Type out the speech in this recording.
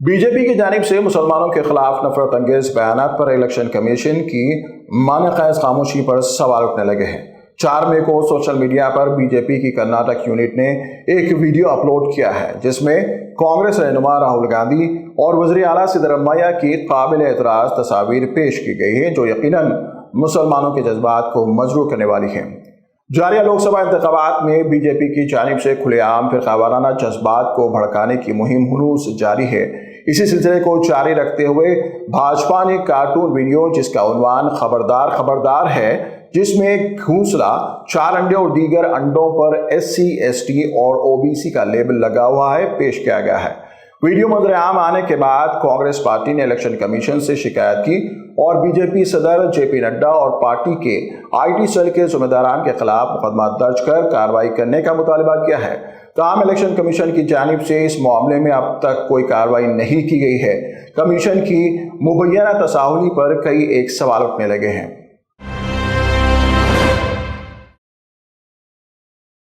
B J پی کی جانب سے مسلمانوں کے خلاف نفرت انگیز بیانات پر الیکشن کمیشن کی معنی خیز خاموشی پر سوال اٹھنے لگے ہیں۔ 4 مئی کو سوشل میڈیا پر بی جے پی کی کرناٹک یونٹ نے ایک ویڈیو اپلوڈ کیا ہے جس میں کانگریس رہنما راہل گاندھی اور وزیر اعلیٰ سدھرمیا کی قابل اعتراض تصاویر پیش کی گئی ہیں جو یقیناً مسلمانوں کے جذبات کو مجروح کرنے والی ہیں۔ جاریہ لوک سبھا انتخابات میں بی جے پی کی جانب سے کھلے عام فرقہ وارانہ جذبات کو بھڑکانے کی مہم ہنوز جاری ہے۔ اسی سلسلے کو جاری رکھتے ہوئے بھاجپا نے کارٹون ویڈیو جس کا عنوان خبردار خبردار ہے، جس میں گھونسلہ، 4 انڈے اور دیگر انڈوں پر SC ST اور OBC کا لیبل لگا ہوا ہے، پیش کیا گیا ہے۔ ویڈیو منظر عام آنے کے بعد کانگریس پارٹی نے الیکشن کمیشن سے شکایت کی اور بی جے پی صدر JP نڈا اور پارٹی کے IT سیل کے ذمہ داران کے خلاف مقدمہ درج کر کارروائی کرنے کا مطالبہ کیا ہے۔ تاہم الیکشن کمیشن کی جانب سے اس معاملے میں اب تک کوئی کارروائی نہیں کی گئی ہے۔ کمیشن کی مبینہ تساہلی پر کئی ایک سوال اٹھنے لگے ہیں۔